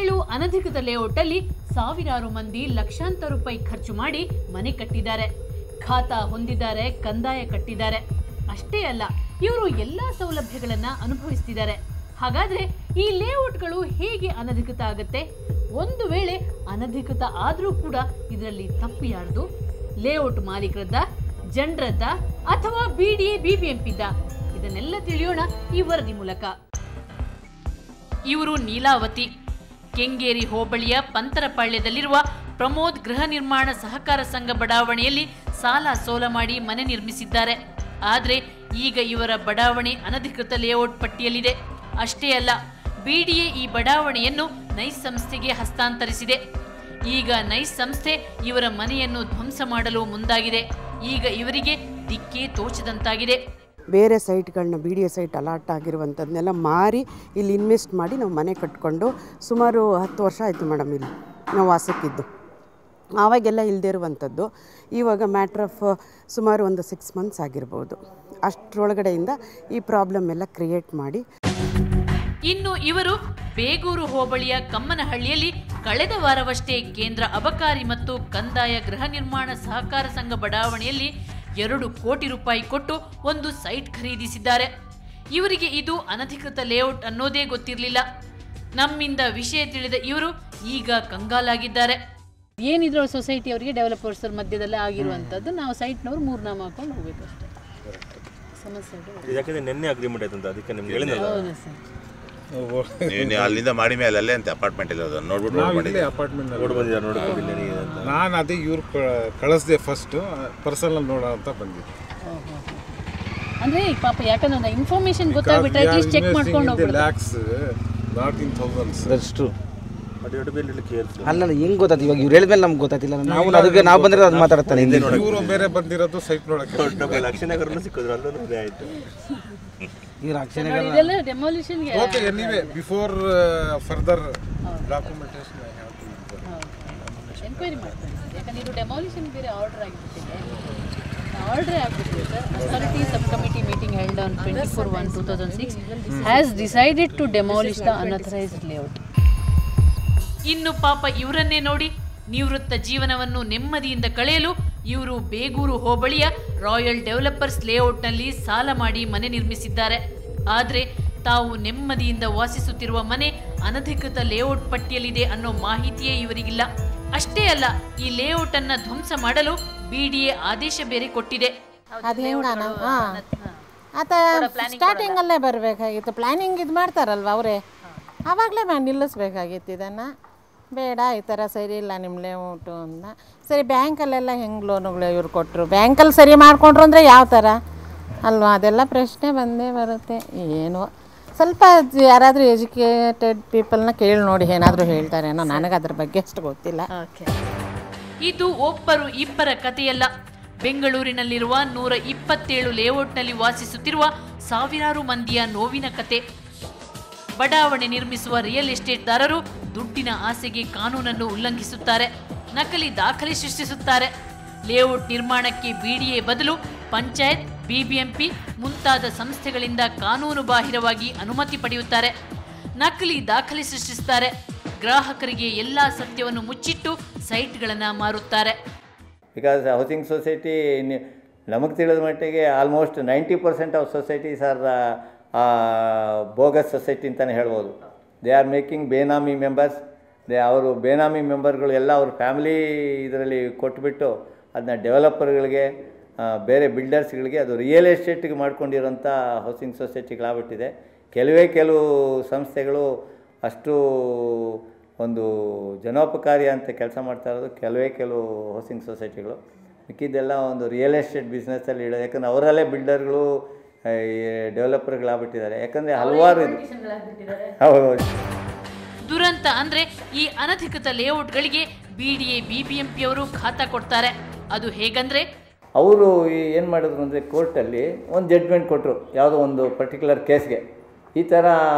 17 ಅನಧಿಕೃತ ಲೇಔಟ್ ಅಲ್ಲಿ ಸಾವಿರಾರು ಮಂದಿ ಲಕ್ಷಾಂತರ ರೂಪಾಯಿ ಖರ್ಚು ಮಾಡಿ ಮನೆ ಕಟ್ಟಿದ್ದಾರೆ, ಖಾತಾ ಹೊಂದಿದ್ದಾರೆ, ಕಂದಾಯ ಕಟ್ಟಿದ್ದಾರೆ. ಅಷ್ಟೇ ಅಲ್ಲ, ಇವರು ಎಲ್ಲಾ ಸೌಲಭ್ಯಗಳನ್ನ ಅನುಭವಿಸ್ತಿದ್ದಾರೆ. ಹಾಗಾದ್ರೆ ಈ ಲೇಔಟ್ಗಳು ಹೇಗೆ ಅನಧಿಕೃತ ಆಗುತ್ತೆ? ಒಂದು ವೇಳೆ ಅನಧಿಕೃತ ಆದರೂ ಕೂಡ ಇದರಲ್ಲಿ ತಪ್ಪು ಯಾರ್ದು? ಲೇಔಟ್ ಮಾಲೀಕರದ್ದ, ಜನರದ್ದ ಅಥವಾ ಬಿಡಿಎ ಬಿಬಿಎಂಪಿದ್ದ? ಇದನ್ನೆಲ್ಲ ತಿಳಿಯೋಣ ಈ ವರದಿ ಮೂಲಕ. ಇವರು ನೀಲಾವತಿ, ಕೆಂಗೇರಿ ಹೋಬಳಿಯ ಪಂತರಪಾಳ್ಯದಲ್ಲಿರುವ ಪ್ರಮೋದ್ ಗೃಹ ನಿರ್ಮಾಣ ಸಹಕಾರ ಸಂಘ ಬಡಾವಣೆಯಲ್ಲಿ ಸಾಲ ಸೋಲ ಮಾಡಿ ಮನೆ ನಿರ್ಮಿಸಿದ್ದಾರೆ. ಆದರೆ ಈಗ ಇವರ ಬಡಾವಣೆ ಅನಧಿಕೃತ ಲೇಔಟ್ ಪಟ್ಟಿಯಲ್ಲಿದೆ. ಅಷ್ಟೇ ಅಲ್ಲ, ಬಿಡಿಎ ಈ ಬಡಾವಣೆಯನ್ನು ನೈಸ್ ಸಂಸ್ಥೆಗೆ ಹಸ್ತಾಂತರಿಸಿದೆ. ಈಗ ನೈಸ್ ಸಂಸ್ಥೆ ಇವರ ಮನೆಯನ್ನು ಧ್ವಂಸ ಮಾಡಲು ಮುಂದಾಗಿದೆ. ಈಗ ಇವರಿಗೆ ದಿಕ್ಕೇ ತೋಚದಂತಾಗಿದೆ. ಬೇರೆ ಸೈಟ್ಗಳನ್ನ ಬಿಡಿಎ ಸೈಟ್ ಅಲಾಟ್ ಆಗಿರುವಂಥದ್ದನ್ನೆಲ್ಲ ಮಾರಿ ಇಲ್ಲಿ ಇನ್ವೆಸ್ಟ್ ಮಾಡಿ ನಾವು ಮನೆ ಕಟ್ಕೊಂಡು ಸುಮಾರು 10 ವರ್ಷ ಆಯಿತು ಮೇಡಮ್. ಇಲ್ಲಿ ನಾವು ವಾಸಕ್ಕಿದ್ದು ಆವಾಗೆಲ್ಲ ಇಲ್ಲದೇ ಇರುವಂಥದ್ದು ಇವಾಗ ಮ್ಯಾಟ್ರ್ ಆಫ್ ಸುಮಾರು ಒಂದು 6 ಮಂತ್ಸ್ ಆಗಿರ್ಬೋದು. ಅಷ್ಟರೊಳಗಡೆಯಿಂದ ಈ ಪ್ರಾಬ್ಲಮ್ ಎಲ್ಲ ಕ್ರಿಯೇಟ್ ಮಾಡಿ. ಇನ್ನು ಇವರು ಬೇಗೂರು ಹೋಬಳಿಯ ಕಮ್ಮನಹಳ್ಳಿಯಲ್ಲಿ ಕಳೆದ ವಾರವಷ್ಟೇ ಕೇಂದ್ರ ಅಬಕಾರಿ ಮತ್ತು ಕಂದಾಯ ಗೃಹ ನಿರ್ಮಾಣ ಸಹಕಾರ ಸಂಘ ಬಡಾವಣೆಯಲ್ಲಿ 2 ಕೋಟಿ ರೂಪಾಯಿ ಕೊಟ್ಟು ಒಂದು ಸೈಟ್ ಖರೀದಿಸಿದ್ದಾರೆ. ಇವರಿಗೆ ಇದು ಅನಧಿಕೃತ ಲೇಔಟ್ ಅನ್ನೋದೇ ಗೊತ್ತಿರಲಿಲ್ಲ. ನಮ್ಮಿಂದ ವಿಷಯ ತಿಳಿದ ಇವರು ಈಗ ಕಂಗಾಲಾಗಿದ್ದಾರೆ. ಏನಿದ್ರು ಸೊಸೈಟಿ ಅವರಿಗೆ ಡೆವಲಪರ್ಸ್ ಮಧ್ಯದಲ್ಲೇ ಆಗಿರುವಂಥದ್ದು, ನಾವು ಸೈಟ್ನವ್ರು 3 ನಾಮ ಹಾಕೊಂಡು ಹೋಗ್ಬೇಕಷ್ಟೇ. ಸಮಸ್ಯೆ ಯಾಕಂದ್ರೆ ನಿನ್ನೆ ಅಗ್ರಿಮೆಂಟ್ ಆಯ್ತು ಅಂತ ಅದಕ್ಕೆ ನಿಮ್ಗೆ ಹೇಳಿದ್ನಲ್ಲ. ಹೌದಾ ಸರ್? ಅಲ್ಲಿಂದ ಮಾಡಿ ಮೇಲೆ ಅಲ್ಲೇ ಅಂತ ಅಪಾರ್ಟ್ಮೆಂಟ್ ಇಲ್ಲ ನೋಡ್ಬಿಟ್ಟು ಅಪಾರ್ಟ್ಮೆಂಟ್ ನೋಡ್ಕೊಂಡಿದ್ದೀನಿ ಅಂತ ನಾನು ಅದೇ ಇವ್ರು ಕಳಿಸ್ದೆ ಫಸ್ಟ್ ಪರ್ಸನಲ್ ನೋಡೋ ಅಂತ ಬಂದಿದ್ದೆ. ಅಂದ್ರೆ ಈಗ ಪಾಪ ಯಾಕಂದ್ರೆ ಇನ್ಫಾರ್ಮೇಶನ್ ಗೊತ್ತಾಗ್ಬಿಟ್ರೆ ಅಟ್ಲೀಸ್ಟ್ ಚೆಕ್ ಮಾಡ್ಕೊಂಡು ಹೋಗ್ಬಿಡ್ತಾರೆ. Lakhs not in thousands. That's true. ಅಲ್ಲಲ್ಲ ಹೆಂಗ್ ಗೊತ್ತಾಯ್ತು? ಇವಾಗ ಇವ್ರು ಹೇಳಿದ್ಮೇಲೆ ನಮ್ಗೆ ಗೊತ್ತಾಯ್ತಿಲ್ಲ. ನಾವು ಬಂದ್ರೆ ಅದು ಮಾತಾಡ್ತಾನೆ. ಇವರು ಬೇರೆ ಬಂದಿರೋದು ಸೈಟ್ ನೋಡಕ್ಕೆ. ಲಕ್ಷಣಗರನ್ನು ಸಿಕ್ಕಿದ್ರು ಅಲ್ಲೂ ಆಯ್ತು. ಇವ್ರು ಅಕ್ಷರ ಇದೆಲ್ಲ ಡೆಮಾಲಿಷನ್ಗೆ okay anyway before further documentation enquiry ಮಾಡ್ತಾರೆ. ಯಾಕಂದ್ರೆ ಇದು ಡೆಮಾಲಿಷನ್ ಬೇರೆ ಆರ್ಡರ್ ಆಗಿಬಿಟ್ಟಿದೆ. ಆರ್ಡರ್ ಆಗಿಬಿಟ್ಟಿದೆ sir. Authority sub committee meeting held on 24/1/2006 has decided to demolish the unauthorised layout. ಇನ್ನು ಪಾಪ ಇವರನ್ನೇ ನೋಡಿ, ನಿವೃತ್ತ ಜೀವನವನ್ನು ನೆಮ್ಮದಿಯಿಂದ ಕಳೆಯಲು ಇವರು ಬೇಗೂರು ಹೋಬಳಿಯ ರಾಯಲ್ ಡೆವಲಪರ್ಸ್ ಲೇಔಟ್ನಲ್ಲಿ ಸಾಲ ಮಾಡಿ ಮನೆ ನಿರ್ಮಿಸಿದ್ದಾರೆ. ಆದರೆ ತಾವು ನೆಮ್ಮದಿಯಿಂದ ವಾಸಿಸುತ್ತಿರುವ ಮನೆ ಅನಧಿಕೃತ ಲೇಔಟ್ ಪಟ್ಟಿಯಲ್ಲಿದೆ ಅನ್ನೋ ಮಾಹಿತಿಯೇ ಇವರಿಗಿಲ್ಲ. ಅಷ್ಟೇ ಅಲ್ಲ, ಈ ಲೇಔಟ್ ಅನ್ನ ಧ್ವಂಸ ಮಾಡಲು ಬಿಡಿಎ ಆದೇಶ ಬೇರೆ ಕೊಟ್ಟಿದೆ. ಸ್ಟಾರ್ಟಿಂಗ್ ಅಲ್ಲೇ ಬರಬೇಕಾಗಿತ್ತು. ಪ್ಲಾನಿಂಗ್ ಇದು ಮಾಡ್ತಾರಲ್ವ ಅವರೇ, ಆವಾಗಲೇ ನಿಲ್ಲಿಸ್ಬೇಕಾಗಿತ್ತು ಇದನ್ನು. ಬೇಡ, ಈ ಥರ ಸರಿ ಇಲ್ಲ ನಿಮ್ಮ ಲೇಔಟು ಅಂತ. ಸರಿ, ಬ್ಯಾಂಕಲ್ಲೆಲ್ಲ ಹೆಂಗೆ ಲೋನುಗಳು ಇವ್ರು ಕೊಟ್ಟರು, ಬ್ಯಾಂಕಲ್ಲಿ ಸರಿ ಮಾಡಿಕೊಂಡ್ರು ಅಂದರೆ ಯಾವ ಥರ ಅಲ್ವಾ? ಅದೆಲ್ಲ ಪ್ರಶ್ನೆ ಬಂದೇ ಬರುತ್ತೆ. ಏನೋ ಸ್ವಲ್ಪ ಯಾರಾದರೂ ಎಜುಕೇಟೆಡ್ ಪೀಪಲ್ನ ಕೇಳಿ ನೋಡಿ, ಏನಾದರೂ ಹೇಳ್ತಾರೇನೋ. ನನಗೆ ಅದ್ರ ಬಗ್ಗೆ ಅಷ್ಟು ಗೊತ್ತಿಲ್ಲ. ಇದು ಒಬ್ಬರು ಇಬ್ಬರ ಕಥೆಯಲ್ಲ. ಬೆಂಗಳೂರಿನಲ್ಲಿರುವ 127 ಲೇಔಟ್ನಲ್ಲಿ ವಾಸಿಸುತ್ತಿರುವ ಸಾವಿರಾರು ಮಂದಿಯ ನೋವಿನ ಕತೆ. ಬಡಾವಣೆ ನಿರ್ಮಿಸುವ ರಿಯಲ್ ಎಸ್ಟೇಟ್ದಾರರು ದುಡ್ಡಿನ ಆಸೆಗೆ ಕಾನೂನನ್ನು ಉಲ್ಲಂಘಿಸುತ್ತಾರೆ, ನಕಲಿ ದಾಖಲೆ ಸೃಷ್ಟಿಸುತ್ತಾರೆ. ಲೇಔಟ್ ನಿರ್ಮಾಣಕ್ಕೆ ಬಿಡಿಎ ಬದಲು ಪಂಚಾಯತ್, ಬಿಬಿಎಂಪಿ ಮುಂತಾದ ಸಂಸ್ಥೆಗಳಿಂದ ಕಾನೂನು ಬಾಹಿರವಾಗಿ ಅನುಮತಿ ಪಡೆಯುತ್ತಾರೆ, ನಕಲಿ ದಾಖಲೆ ಸೃಷ್ಟಿಸುತ್ತಾರೆ. ಗ್ರಾಹಕರಿಗೆ ಎಲ್ಲ ಸತ್ಯವನ್ನು ಮುಚ್ಚಿಟ್ಟು ಸೈಟ್ಗಳನ್ನು ಮಾರುತ್ತಾರೆ. ಬಿಕಾಸ್ ಹೌಸಿಂಗ್ ಸೊಸೈಟಿ ನಮಗೆ ತಿಳಿದ ಮಟ್ಟಿಗೆ almost 90% of societies R bogus society ಅಂತಲೇ ಹೇಳ್ಬೋದು. They are making benami members. ಅವರು ಬೇನಾಮಿ ಮೆಂಬರ್ಗಳು ಎಲ್ಲ ಅವ್ರ ಫ್ಯಾಮಿಲಿ ಇದರಲ್ಲಿ ಕೊಟ್ಬಿಟ್ಟು ಅದನ್ನ ಡೆವಲಪರ್ಗಳಿಗೆ, ಬೇರೆ ಬಿಲ್ಡರ್ಸ್ಗಳಿಗೆ, ಅದು ರಿಯಲ್ ಎಸ್ಟೇಟಿಗೆ ಮಾಡ್ಕೊಂಡಿರೋಂಥ ಹೌಸಿಂಗ್ ಸೊಸೈಟಿಗಳಾಗ್ಬಿಟ್ಟಿದೆ. ಕೆಲವು ಸಂಸ್ಥೆಗಳು ಅಷ್ಟು ಒಂದು ಜನೋಪಕಾರಿ ಅಂತ ಕೆಲಸ ಮಾಡ್ತಾ ಇರೋದು ಕೆಲವು ಹೌಸಿಂಗ್ ಸೊಸೈಟಿಗಳು. ಮಿಕ್ಕಿದ್ದೆಲ್ಲ ಒಂದು ರಿಯಲ್ ಎಸ್ಟೇಟ್ ಬಿಸ್ನೆಸ್ಸಲ್ಲಿ ಇಡೋದು. ಯಾಕಂದರೆ ಅವರಲ್ಲೇ ಬಿಲ್ಡರ್ಗಳು, ಡೆವಲಪರ್ಗಳಾಗ್ಬಿಟ್ಟಿದ್ದಾರೆ. ಯಾಕಂದರೆ ಹಲವಾರು ಹೌದು. ದುರಂತ ಅಂದರೆ ಈ ಅನಧಿಕೃತ ಲೇಔಟ್ಗಳಿಗೆ ಬಿಡಿಎ ಬಿಬಿಎಂಪಿಯವರು ಖಾತಾ ಕೊಡ್ತಾರೆ. ಅದು ಹೇಗಂದರೆ, ಅವರು ಏನು ಮಾಡಿದ್ರು ಅಂದರೆ ಕೋರ್ಟಲ್ಲಿ ಒಂದು ಜಡ್ಜ್ಮೆಂಟ್ ಕೊಟ್ಟರು ಯಾವುದೋ ಒಂದು ಪರ್ಟಿಕ್ಯುಲರ್ ಕೇಸ್ಗೆ. ಈ ಥರ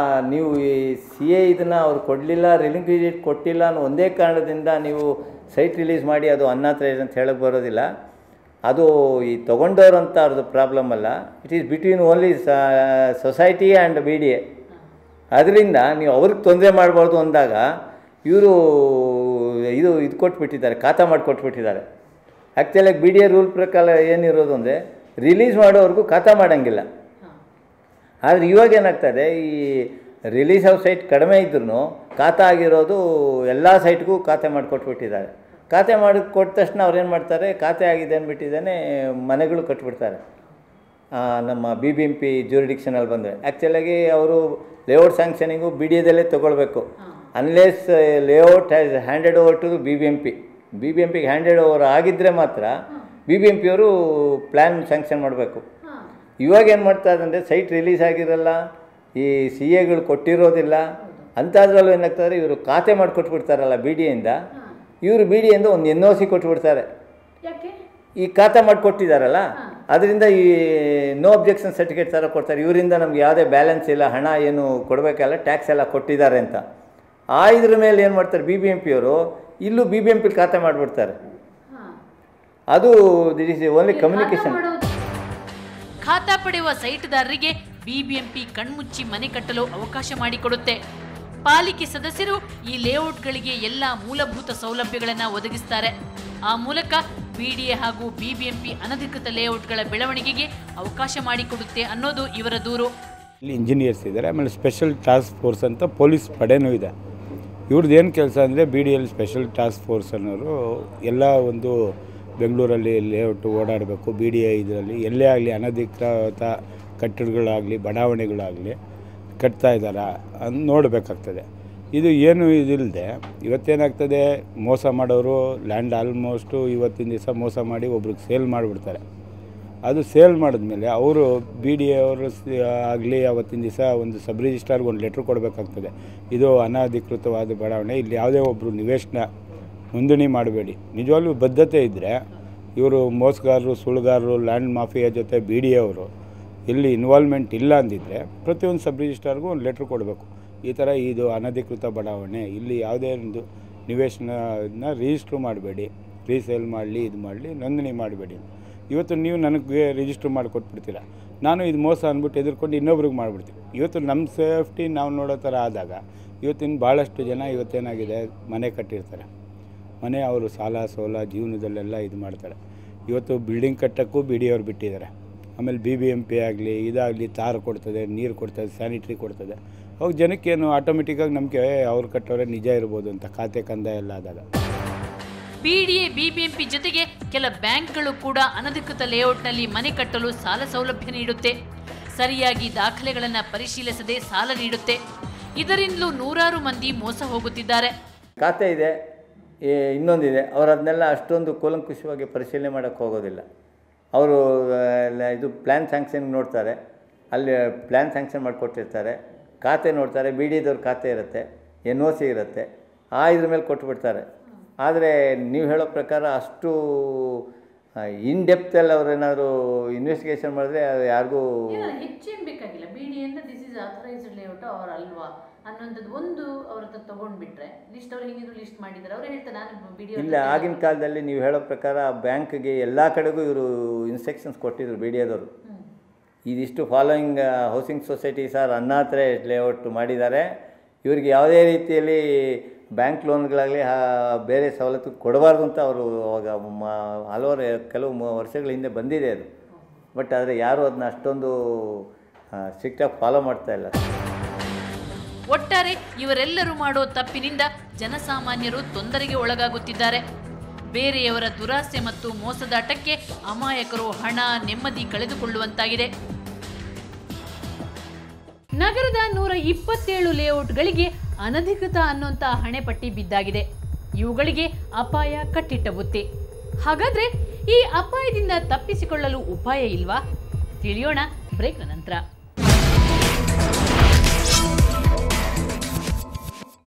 ನೀವು ಈ CA ಇದನ್ನು ಅವ್ರು ಕೊಡಲಿಲ್ಲ, ರಿಲಿಂಕ್ವಿಜೇಟ್ ಕೊಟ್ಟಿಲ್ಲ ಅನ್ನೋ ಒಂದೇ ಕಾರಣದಿಂದ ನೀವು ಸೈಟ್ ರಿಲೀಸ್ ಮಾಡಿ ಅದು ಅನ್ಆಥರೈಸ್ಡ್ ಅಂತ ಹೇಳಕ್ಕೆ ಬರೋದಿಲ್ಲ. ಅದು ಈ ತೊಗೊಂಡವ್ರು ಅಂತ ಅವ್ರದ್ದು ಪ್ರಾಬ್ಲಮ್ ಅಲ್ಲ. It is between only society and BDA. ಅದರಿಂದ ನೀವು ಅವ್ರಿಗೆ ತೊಂದರೆ ಮಾಡಬಾರ್ದು ಅಂದಾಗ ಇವರು ಇದು ಕೊಟ್ಬಿಟ್ಟಿದ್ದಾರೆ, ಖಾತಾ ಮಾಡಿ ಕೊಟ್ಬಿಟ್ಟಿದ್ದಾರೆ. ಆ್ಯಕ್ಚುಲಾಗಿ ಬಿ ಡಿ ಎ ರೂಲ್ ಪ್ರಕಾರ ಏನಿರೋದು ಅಂದರೆ ರಿಲೀಸ್ ಮಾಡೋವರೆಗೂ ಖಾತಾ ಮಾಡೋಂಗಿಲ್ಲ. ಆದರೆ ಇವಾಗ ಏನಾಗ್ತದೆ, ಈ ರಿಲೀಸ್ ಆಫ್ ಸೈಟ್ ಕಡಿಮೆ ಇದ್ರೂ ಖಾತಾ ಆಗಿರೋದು ಎಲ್ಲ ಸೈಟ್ಗೂ ಖಾತೆ ಮಾಡಿಕೊಟ್ಬಿಟ್ಟಿದ್ದಾರೆ. ಖಾತೆ ಮಾಡಿ ಕೊಟ್ಟ ತಕ್ಷಣ ಅವ್ರೇನು ಮಾಡ್ತಾರೆ, ಖಾತೆ ಆಗಿದೆ ಅಂದ್ಬಿಟ್ಟಿದ್ದಾನೆ ಮನೆಗಳು ಕಟ್ಬಿಡ್ತಾರೆ. ನಮ್ಮ BBMP ಜ್ಯೂರಿಡಿಕ್ಷನಲ್ಲಿ ಬಂದರೆ ಆ್ಯಕ್ಚುಲಾಗಿ ಅವರು ಲೇಔಟ್ ಸ್ಯಾಂಕ್ಷನಿಂಗು ಬಿ ಡಿ ಎದಲ್ಲೇ ತೊಗೊಳ್ಬೇಕು. Unless layout has handed over to BBMPಗೆ ಹ್ಯಾಂಡೆಡ್ ಓವರ್ ಆಗಿದ್ದರೆ ಮಾತ್ರ BBMPಯವರು ಪ್ಲ್ಯಾನ್ ಸ್ಯಾಂಕ್ಷನ್ ಮಾಡಬೇಕು. ಇವಾಗ ಏನು ಮಾಡ್ತಾರೆ ಅಂದರೆ ಸೈಟ್ ರಿಲೀಸ್ ಆಗಿರಲ್ಲ, ಈ CAಗಳು ಕೊಟ್ಟಿರೋದಿಲ್ಲ, ಅಂಥದ್ರಲ್ಲೂ ಏನಾಗ್ತದೆ, ಇವರು ಖಾತೆ ಮಾಡಿಕೊಟ್ಬಿಡ್ತಾರಲ್ಲ ಬಿ ಡಿ ಎಯಿಂದ, ಇವರು ಬಿ ಡಿ ಎಯಿಂದ ಒಂದು NOC ಕೊಟ್ಬಿಡ್ತಾರೆ. ಈ ಖಾತೆ ಮಾಡಿಕೊಟ್ಟಿದ್ದಾರಲ್ಲ ಅದರಿಂದ ಈ ನೋ ಅಬ್ಜೆಕ್ಷನ್ ಸರ್ಟಿಫಿಕೇಟ್ ಥರ ಕೊಡ್ತಾರೆ. ಇವರಿಂದ ನಮ್ಗೆ ಯಾವುದೇ ಬ್ಯಾಲೆನ್ಸ್ ಇಲ್ಲ, ಹಣ ಏನು ಕೊಡಬೇಕಲ್ಲ, ಟ್ಯಾಕ್ಸ್ ಎಲ್ಲ ಕೊಟ್ಟಿದ್ದಾರೆ ಅಂತ. ಇದ್ರ ಮೇಲೆ ಏನು ಮಾಡ್ತಾರೆ BBMPಯವರು, ಇಲ್ಲೂ BBMP ಖಾತೆ ಮಾಡಿಬಿಡ್ತಾರೆ. ಅದು ದಿಸ್ ಇಸ್ ಓನ್ಲಿ ಕಮ್ಯುನಿಕೇಶನ್. ಖಾತಾ ಪಡೆಯುವ ಸೈಟ್ದಾರರಿಗೆ BBMP ಕಣ್ಮುಚ್ಚಿ ಮನೆ ಕಟ್ಟಲು ಅವಕಾಶ ಮಾಡಿಕೊಡುತ್ತೆ. ಪಾಲಿಕೆ ಸದಸ್ಯರು ಈ ಲೇಔಟ್ಗಳಿಗೆ ಎಲ್ಲ ಮೂಲಭೂತ ಸೌಲಭ್ಯಗಳನ್ನು ಒದಗಿಸುತ್ತಾರೆ. ಆ ಮೂಲಕ BDA ಹಾಗೂ BBMP ಅನಧಿಕೃತ ಲೇಔಟ್ಗಳ ಬೆಳವಣಿಗೆಗೆ ಅವಕಾಶ ಮಾಡಿಕೊಡುತ್ತೆ ಅನ್ನೋದು ಇವರ ದೂರು. ಇಲ್ಲಿ ಇಂಜಿನಿಯರ್ಸ್ ಇದ್ದಾರೆ, ಆಮೇಲೆ ಸ್ಪೆಷಲ್ ಟಾಸ್ಕ್ ಫೋರ್ಸ್ ಅಂತ ಪೊಲೀಸ್ ಪಡೆನೂ ಇದೆ. ಇವ್ರದ್ದು ಏನು ಕೆಲಸ ಅಂದರೆ BDL ಸ್ಪೆಷಲ್ ಟಾಸ್ಕ್ ಫೋರ್ಸ್ ಅನ್ನೋರು ಎಲ್ಲ ಒಂದು ಬೆಂಗಳೂರಲ್ಲಿ ಲೇಔಟ್ ಓಡಾಡಬೇಕು. BDA ಇದರಲ್ಲಿ ಎಲ್ಲೇ ಆಗಲಿ ಅನಧಿಕೃತ ಕಟ್ಟಡಗಳಾಗಲಿ ಬಡಾವಣೆಗಳಾಗಲಿ ಕಟ್ತಾ ಇದ್ದಾರಾ ಅಂತ ನೋಡಬೇಕಾಗ್ತದೆ. ಇದು ಏನು ಇದಿಲ್ಲದೆ ಇವತ್ತೇನಾಗ್ತದೆ, ಮೋಸ ಮಾಡೋರು ಲ್ಯಾಂಡ್ ಆಲ್ಮೋಸ್ಟು ಇವತ್ತಿನ ದಿವಸ ಮೋಸ ಮಾಡಿ ಒಬ್ರಿಗೆ ಸೇಲ್ ಮಾಡಿಬಿಡ್ತಾರೆ. ಅದು ಸೇಲ್ ಮಾಡಿದ್ಮೇಲೆ ಅವರು BDA ಅವರು ಆಗಲಿ ಅವತ್ತಿನ ದಿವಸ ಒಂದು ಸಬ್ ರಿಜಿಸ್ಟ್ರಾರ್ಗೆ ಒಂದು ಲೆಟ್ರ್ ಕೊಡಬೇಕಾಗ್ತದೆ, ಇದು ಅನಧಿಕೃತವಾದ ಬಡಾವಣೆ, ಇಲ್ಲಿ ಯಾವುದೇ ಒಬ್ಬರು ನಿವೇಶನ ನೋಂದಣಿ ಮಾಡಬೇಡಿ. ನಿಜವಾಗ್ಲೂ ಬದ್ಧತೆ ಇದ್ದರೆ ಇವರು ಮೋಸಗಾರರು, ಸುಳ್ಳುಗಾರರು, ಲ್ಯಾಂಡ್ ಮಾಫಿಯಾ ಜೊತೆ BDA ಅವರು ಇಲ್ಲಿ ಇನ್ವಾಲ್ವ್ಮೆಂಟ್ ಇಲ್ಲ ಅಂದಿದ್ದರೆ ಪ್ರತಿಯೊಂದು ಸಬ್ ರಿಜಿಸ್ಟ್ರಾರ್ಗೂ ಒಂದು ಲೆಟ್ರ್ ಕೊಡಬೇಕು. ಈ ಥರ ಇದು ಅನಧಿಕೃತ ಬಡಾವಣೆ, ಇಲ್ಲಿ ಯಾವುದೇ ಒಂದು ನಿವೇಶನ ರಿಜಿಸ್ಟ್ರು ಮಾಡಬೇಡಿ, ರೀಸೇಲ್ ಮಾಡಲಿ, ಇದು ಮಾಡಲಿ, ನೋಂದಣಿ ಮಾಡಬೇಡಿ. ಇವತ್ತು ನೀವು ನನಗೆ ರಿಜಿಸ್ಟ್ರ್ ಮಾಡಿಕೊಟ್ಬಿಡ್ತೀರ, ನಾನು ಇದು ಮೋಸ ಅಂದ್ಬಿಟ್ಟು ಎದುರ್ಕೊಂಡು ಇನ್ನೊಬ್ರಿಗೆ ಮಾಡಿಬಿಡ್ತೀವಿ. ಇವತ್ತು ನಮ್ಮ ಸೇಫ್ಟಿ ನಾವು ನೋಡೋ ಥರ ಆದಾಗ ಇವತ್ತಿನ ಭಾಳಷ್ಟು ಜನ ಇವತ್ತೇನಾಗಿದೆ, ಮನೆ ಕಟ್ಟಿರ್ತಾರೆ, ಮನೆ ಅವರು ಸಾಲ ಸೋಲ ಜೀವನದಲ್ಲೆಲ್ಲ ಇದು ಮಾಡ್ತಾರೆ. ಇವತ್ತು ಬಿಲ್ಡಿಂಗ್ ಕಟ್ಟೋಕ್ಕೂ BDA ಅವ್ರು ಬಿಟ್ಟಿದ್ದಾರೆ. ಆಮೇಲೆ BBMP ಆಗಲಿ ಇದಾಗಲಿ ತಾರು ಕೊಡ್ತದೆ, ನೀರು ಕೊಡ್ತದೆ, ಸ್ಯಾನಿಟ್ರಿ ಕೊಡ್ತದೆ. ಅವಾಗ ಜನಕ್ಕೇನು ಆಟೋಮೆಟಿಕ್ಕಾಗಿ ನಮಗೆ ಅವ್ರು ಕಟ್ಟೋರೆ ನಿಜ ಇರ್ಬೋದು ಅಂತ ಖಾತೆ ಕಂದಾಯ ಎಲ್ಲ ಆದಾಗ. BDA BBMP ಜೊತೆಗೆ ಕೆಲ ಬ್ಯಾಂಕ್ಗಳು ಕೂಡ ಅನಧಿಕೃತ ಲೇಔಟ್ನಲ್ಲಿ ಮನೆ ಕಟ್ಟಲು ಸಾಲ ಸೌಲಭ್ಯ ನೀಡುತ್ತೆ. ಸರಿಯಾಗಿ ದಾಖಲೆಗಳನ್ನು ಪರಿಶೀಲಿಸದೆ ಸಾಲ ನೀಡುತ್ತೆ. ಇದರಿಂದಲೂ ನೂರಾರು ಮಂದಿ ಮೋಸ ಹೋಗುತ್ತಿದ್ದಾರೆ. ಖಾತೆ ಇದೆ, ಇನ್ನೊಂದಿದೆ, ಅವರು ಅದನ್ನೆಲ್ಲ ಅಷ್ಟೊಂದು ಕೂಲಂಕುಷವಾಗಿ ಪರಿಶೀಲನೆ ಮಾಡೋಕ್ಕೆ ಹೋಗೋದಿಲ್ಲ. ಅವರು ಇದು ಪ್ಲ್ಯಾನ್ ಸ್ಯಾಂಕ್ಷನ್ ನೋಡ್ತಾರೆ, ಅಲ್ಲಿ ಪ್ಲ್ಯಾನ್ ಸ್ಯಾಂಕ್ಷನ್ ಮಾಡಿಕೊಟ್ಟಿರ್ತಾರೆ, ಖಾತೆ ನೋಡ್ತಾರೆ, BDAದವ್ರ ಖಾತೆ ಇರುತ್ತೆ, NOC ಇರುತ್ತೆ, ಇದ್ರ ಮೇಲೆ ಕೊಟ್ಟುಬಿಡ್ತಾರೆ. ಆದರೆ ನೀವು ಹೇಳೋ ಪ್ರಕಾರ ಅಷ್ಟು ಇನ್ ಡೆಪ್ತಲ್ಲಿ ಅವ್ರೇನಾದರೂ ಇನ್ವೆಸ್ಟಿಗೇಷನ್ ಮಾಡಿದ್ರೆ ಯಾರಿಗೂ ಹೆಚ್ಚೇನು ಬೇಕಾಗಿಲ್ಲ. BDA this is authorised layout ಅವ್ರು ಅಲ್ವಾ ಅನ್ನೋಂಥದ್ದು ಒಂದು ಅವ್ರ ಹತ್ರ ತೊಗೊಂಡ್ಬಿಟ್ರೆ ಲಿಸ್ಟ್ ಅವ್ರು ಹೆಂಗಿದ್ರು ಲಿಸ್ಟ್ ಮಾಡಿದ್ದಾರೆ, ಅವ್ರು ಹೇಳ್ತಾರೆ ನಾನು BDA. ಇಲ್ಲ, ಆಗಿನ ಕಾಲದಲ್ಲಿ ನೀವು ಹೇಳೋ ಪ್ರಕಾರ ಬ್ಯಾಂಕ್ಗೆ ಎಲ್ಲ ಕಡೆಗೂ ಇವರು ಇನ್ಸ್ಟ್ರಕ್ಷನ್ಸ್ ಕೊಟ್ಟಿದ್ರು BDAದವರು, ಇದಿಷ್ಟು following housing societies R unauthorised layout ಮಾಡಿದ್ದಾರೆ, ಇವರಿಗೆ ಯಾವುದೇ ರೀತಿಯಲ್ಲಿ ಬ್ಯಾಂಕ್ ಲೋನ್ಗಳಾಗಲಿ ಬೇರೆ ಸವಲತ್ತು ಕೊಡಬಾರ್ದು ಅಂತ ಅವರು ಅವಾಗ ಹಲವಾರು ಕೆಲವು ವರ್ಷಗಳ ಹಿಂದೆ ಬಂದಿದೆ ಅದು. ಬಟ್ ಆದರೆ ಯಾರೂ ಅದನ್ನ ಅಷ್ಟೊಂದು ಸ್ಟ್ರಿಕ್ಟಾಗಿ ಫಾಲೋ ಮಾಡ್ತಾ ಇಲ್ಲ. ಒಟ್ಟಾರೆ ಇವರೆಲ್ಲರೂ ಮಾಡೋ ತಪ್ಪಿನಿಂದ ಜನಸಾಮಾನ್ಯರು ತೊಂದರೆಗೆ ಒಳಗಾಗುತ್ತಿದ್ದಾರೆ. ಬೇರೆಯವರ ದುರಾಸೆ ಮತ್ತು ಮೋಸದಾಟಕ್ಕೆ ಅಮಾಯಕರು ಹಣ ನೆಮ್ಮದಿ ಕಳೆದುಕೊಳ್ಳುವಂತಾಗಿದೆ. ನಗರದ 127 ಲೇಔಟ್ಗಳಿಗೆ ಅನಧಿಕೃತ ಅನ್ನುವಂಥ ಹಣೆಪಟ್ಟಿ ಬಿದ್ದಾಗಿದೆ. ಇವುಗಳಿಗೆ ಅಪಾಯ ಕಟ್ಟಿಟ್ಟ ಬುತ್ತಿ. ಹಾಗಾದ್ರೆ ಈ ಅಪಾಯದಿಂದ ತಪ್ಪಿಸಿಕೊಳ್ಳಲು ಉಪಾಯ ಇಲ್ವಾ? ತಿಳಿಯೋಣ ಬ್ರೇಕ್ನ ನಂತರ.